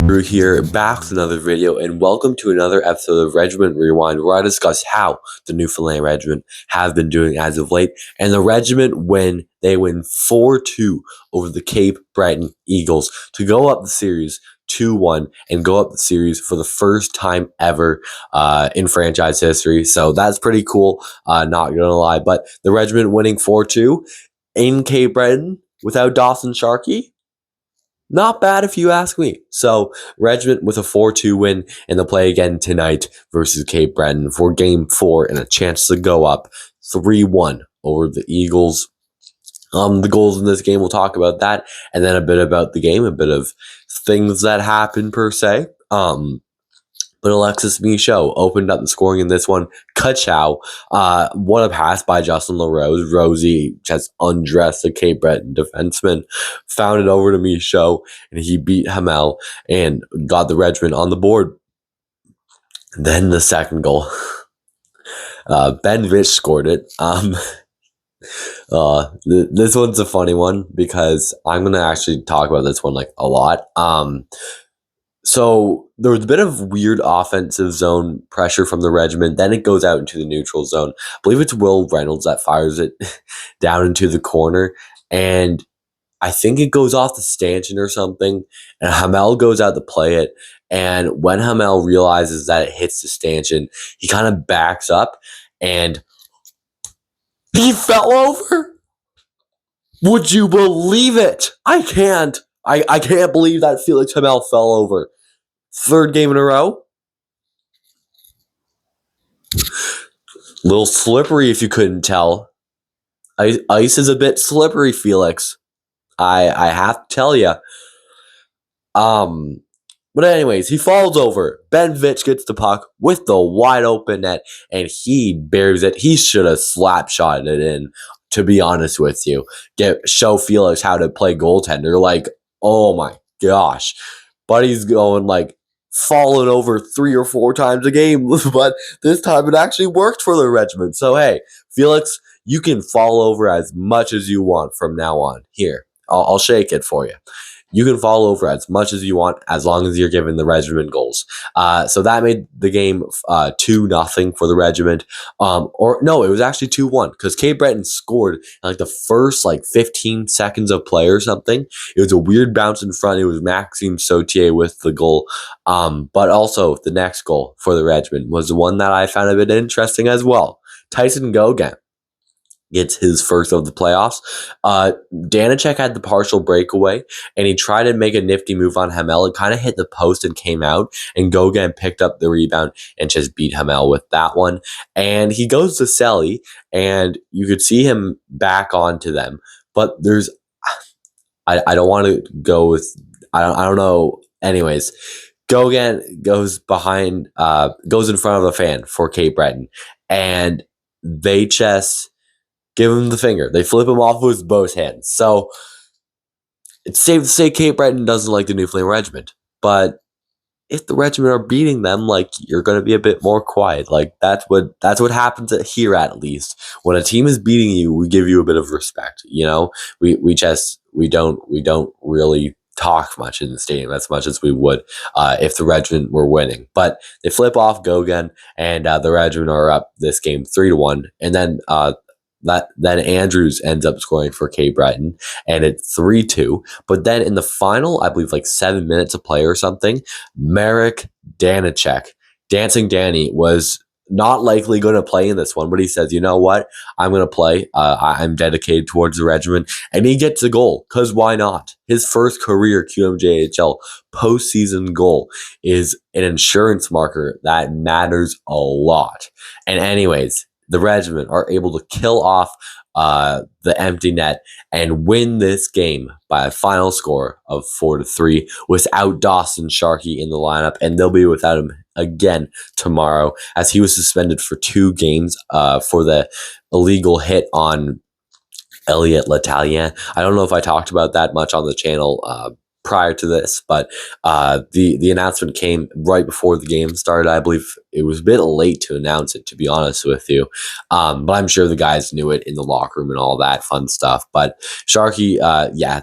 We're here back with another video, and welcome to another episode of Regiment Rewind, where I discuss how the Newfoundland Regiment have been doing as of late. And the regiment win 4-2 over the Cape Breton Eagles to go up the series 2-1 and go up the series for the first time ever in franchise history. So that's pretty cool, not gonna lie. But the regiment winning 4-2 in Cape Breton without Dawson Sharkey, not bad if you ask me. So, Regiment with a 4-2 win, and they'll play again tonight versus Cape Breton for Game 4 and a chance to go up 3-1 over the Eagles. The goals in this game, we'll talk about that, and then a bit about the game, a bit of things that happened per se. But Alexis Michaud opened up the scoring in this one. Ka-chow. What a pass by Justin LaRose. Rosie just undressed the Cape Breton defenseman, found it over to Michaud, and he beat Hamel and got the regiment on the board. Then the second goal. Ben Vitch scored it. This one's a funny one because I'm going to actually talk about this one like a lot. So there was a bit of weird offensive zone pressure from the regiment. Then it goes out into the neutral zone. I believe it's Will Reynolds that fires it down into the corner. And I think it goes off the stanchion or something. And Hamel goes out to play it. And when Hamel realizes that it hits the stanchion, he kind of backs up and he fell over. Would you believe it? I can't. I can't believe that Felix Hamel fell over. Third game in a row. Little slippery if you couldn't tell. Ice is a bit slippery, Felix. I have to tell you. But anyways, he falls over. Ben Vitch gets the puck with the wide open net, and he buries it. He should have slap shotted it in, to be honest with you. Show Felix how to play goaltender. Like, oh my gosh. Buddy's going like falling over 3 or 4 times a game, but this time it actually worked for the regiment. So hey, Felix, you can fall over as much as you want from now on. Here, I'll shake it for you. You can fall over as much as you want as long as you're giving the regiment goals. So that made the game 2-0 for the regiment. Or no, it was actually 2-1 because Cape Breton scored in like the first 15 seconds of play or something. It was a weird bounce in front. It was Maxime Sautier with the goal. But also the next goal for the regiment was the one that I found a bit interesting as well. Tyson Gauguin gets his first of the playoffs. Danacek had the partial breakaway, and he tried to make a nifty move on Hamel. It kind of hit the post and came out, and Gauguin picked up the rebound and just beat Hamel with that one. And he goes to Selly, and you could see him back onto them. But there's, I don't want to go with, I don't know. Anyways, Gauguin goes goes in front of a fan for Cape Breton, and they just give him the finger. They flip him off with both hands. So it's safe to say Cape Breton doesn't like the Newfoundland Regiment. But if the regiment are beating them, you're going to be a bit more quiet. That's what happens here at least. When a team is beating you, we give you a bit of respect. You know, we don't really talk much in the stadium as much as we would if the regiment were winning. But they flip off Gauguin, and the regiment are up this game 3-1, and then then Andrews ends up scoring for Cape Breton, and it's 3-2. But then in the final, I believe 7 minutes of play or something, Marek Danacek, Dancing Danny, was not likely going to play in this one, but he says, you know what, I'm going to play. I'm dedicated towards the regiment, and he gets a goal, because why not? His first career QMJHL postseason goal is an insurance marker that matters a lot. And anyways, the regiment are able to kill off the empty net and win this game by a final score of 4-3 without Dawson Sharkey in the lineup, and they'll be without him again tomorrow as he was suspended for 2 games for the illegal hit on Elliot L'Italien. I don't know if I talked about that much on the channel prior to this, but the announcement came right before the game started. I believe it was a bit late to announce it, to be honest with you, but I'm sure the guys knew it in the locker room and all that fun stuff. But Sharky,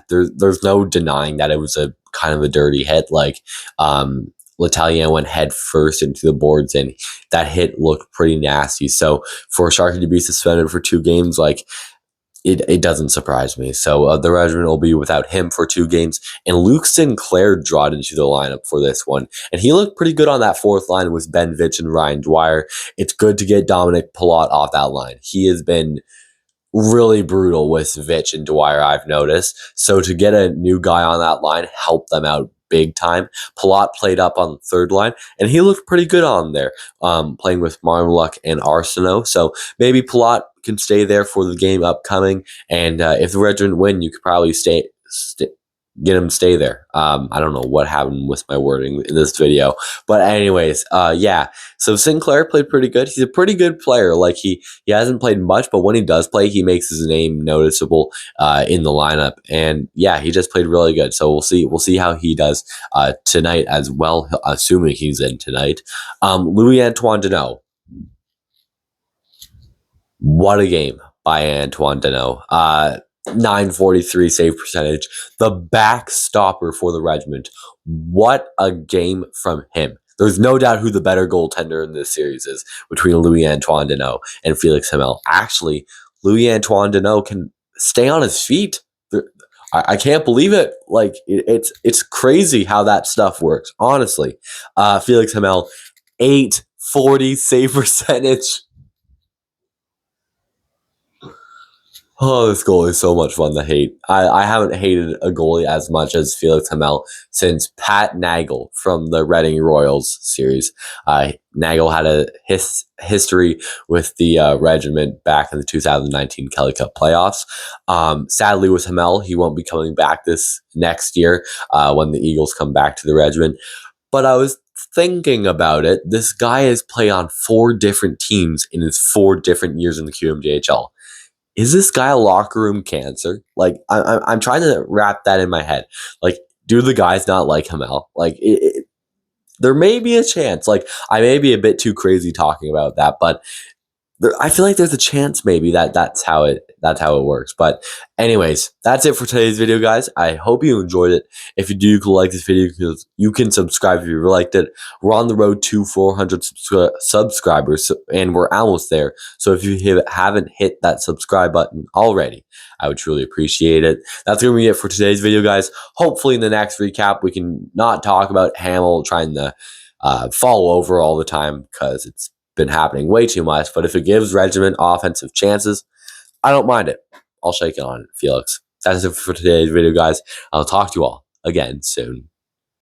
there's no denying that it was a kind of a dirty hit. Like, L'Italien went head first into the boards, and that hit looked pretty nasty. So for Sharky to be suspended for 2 games, like, it doesn't surprise me. So the Regiment will be without him for 2 games, and Luke Sinclair dropped into the lineup for this one, and he looked pretty good on that 4th line with Ben Vitch and Ryan Dwyer. It's good to get Dominic Pilote off that line. He has been really brutal with Vitch and Dwyer, I've noticed. So to get a new guy on that line helped them out big time. Pilote played up on the 3rd line, and he looked pretty good on there, playing with Marmluck and Arsenault. So maybe Pilote can stay there for the game upcoming, and if the Regiment win, you could probably get him to stay there. I don't know what happened with my wording in this video, but anyways, yeah. So Sinclair played pretty good. He's a pretty good player. Like, he hasn't played much, but when he does play, he makes his name noticeable in the lineup. And yeah, he just played really good. So we'll see how he does tonight as well, assuming he's in tonight. Louis-Antoine Deneau. What a game by Antoine Deneau. 943 save percentage. The back stopper for the Regiment. What a game from him. There's no doubt who the better goaltender in this series is between Louis-Antoine Deneau and Felix Hamel. Actually, Louis-Antoine Deneau can stay on his feet. I can't believe it. Like, it's crazy how that stuff works, honestly. Felix Hamel, 840 save percentage. Oh, this goalie is so much fun to hate. I haven't hated a goalie as much as Felix Hamel since Pat Nagel from the Reading Royals series. Nagel had a history with the Regiment back in the 2019 Kelly Cup playoffs. Sadly, with Hamel, he won't be coming back this next year when the Eagles come back to the Regiment. But I was thinking about it. This guy has played on 4 different teams in his 4 different years in the QMJHL. Is this guy a locker room cancer? Like, I'm trying to wrap that in my head. Like, do the guys not like Hamel? Like, there may be a chance. Like, I may be a bit too crazy talking about that, but I feel like there's a chance maybe that's how it works. But anyways, that's it for today's video, guys. I hope you enjoyed it. If you do, you can like this video, you can subscribe if you liked it. We're on the road to 400 subscribers, and we're almost there. So if you haven't hit that subscribe button already, I would truly appreciate it. That's going to be it for today's video, guys. Hopefully in the next recap, we can not talk about Hamel trying to fall over all the time, because it's been happening way too much. But if it gives Regiment offensive chances, I don't mind it. I'll shake it on it, Felix. That's it for today's video, guys. I'll talk to you all again soon.